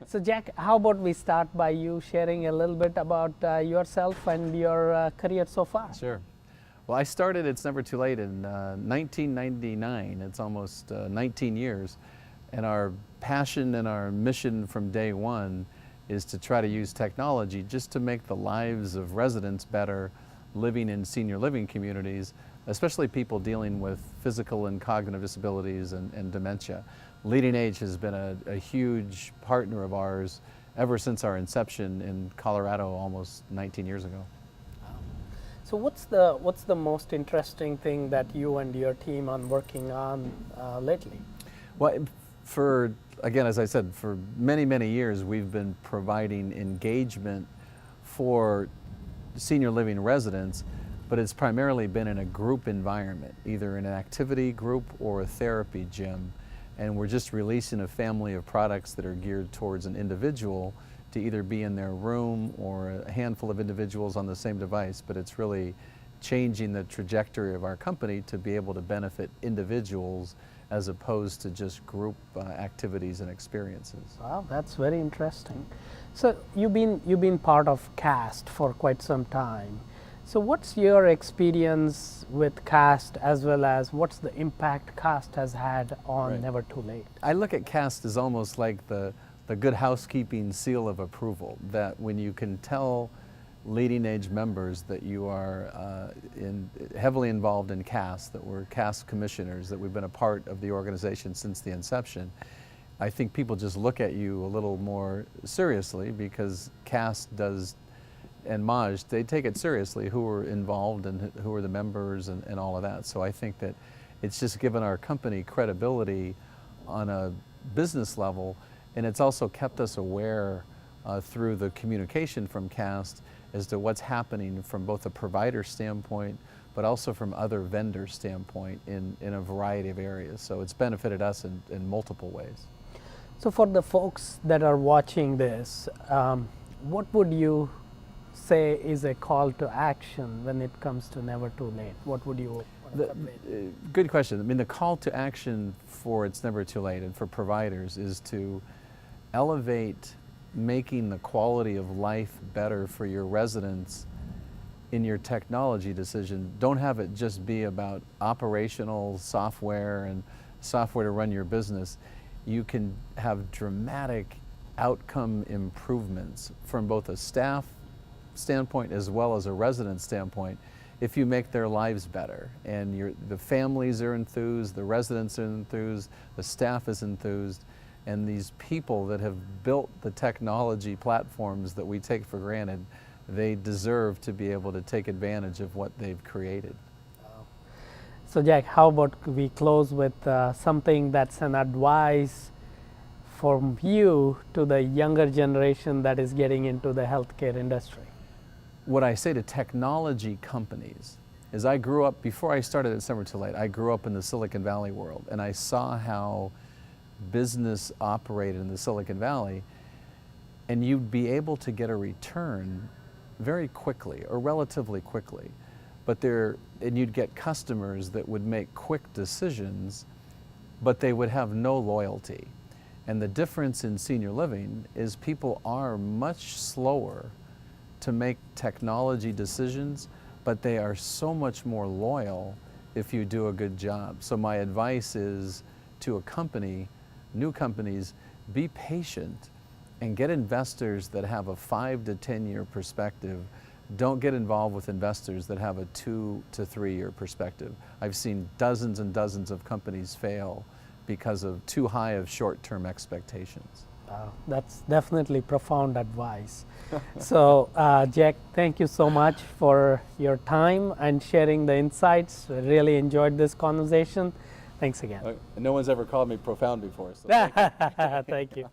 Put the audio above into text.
So Jack, how about we start by you sharing a little bit about yourself and your career so far? Sure. Well, I started It's Never Too Late in 1999. It's almost 19 years. And our passion and our mission from day one is to try to use technology just to make the lives of residents better living in senior living communities, especially people dealing with physical and cognitive disabilities and dementia. Leading Age has been a huge partner of ours ever since our inception in Colorado almost 19 years ago. So what's the most interesting thing that you and your team are working on lately? Well, again, as I said, for many, many years, we've been providing engagement for senior living residents, but it's primarily been in a group environment, either in an activity group or a therapy gym. And we're just releasing a family of products that are geared towards an individual to either be in their room or a handful of individuals on the same device, but it's really changing the trajectory of our company to be able to benefit individuals as opposed to just group activities and experiences. Wow, that's very interesting. So you've been part of CAST for quite some time. So what's your experience with CAST, as well as what's the impact CAST has had on Right. Never Too Late? I look at CAST as almost like the good housekeeping seal of approval, that when you can tell Leading Age members that you are heavily involved in CAST, that we're CAST commissioners, that we've been a part of the organization since the inception, I think people just look at you a little more seriously, because CAST does, and MAJ, they take it seriously, who are involved and who are the members and all of that. So I think that it's just given our company credibility on a business level, and it's also kept us aware through the communication from CAST as to what's happening from both a provider standpoint, but also from other vendor standpoint in a variety of areas. So it's benefited us in multiple ways. So for the folks that are watching this, what would you say is a call to action when it comes to Never Too Late? What would you want to convey? Good question. I mean, the call to action for It's Never Too Late and for providers is to elevate making the quality of life better for your residents in your technology decision. Don't have it just be about operational software and software to run your business. You can have dramatic outcome improvements from both a staff standpoint as well as a resident standpoint if you make their lives better, and the families are enthused, the residents are enthused, the staff is enthused, and these people that have built the technology platforms that we take for granted, they deserve to be able to take advantage of what they've created. So Jack, how about we close with something that's an advice from you to the younger generation that is getting into the healthcare industry? What I say to technology companies is, before I started at It's Never Too Late, I grew up in the Silicon Valley world, and I saw how business operated in the Silicon Valley, and you'd be able to get a return very quickly or relatively quickly, and you'd get customers that would make quick decisions, but they would have no loyalty. And the difference in senior living is people are much slower to make technology decisions, but they are so much more loyal if you do a good job. So my advice is to new companies, be patient and get investors that have a 5 to 10 year perspective. Don't get involved with investors that have a 2 to 3 year perspective. I've seen dozens and dozens of companies fail because of too high of short-term expectations. That's definitely profound advice. So Jack, thank you so much for your time and sharing the insights. I really enjoyed this conversation. Thanks again. No one's ever called me profound before. So Thank you.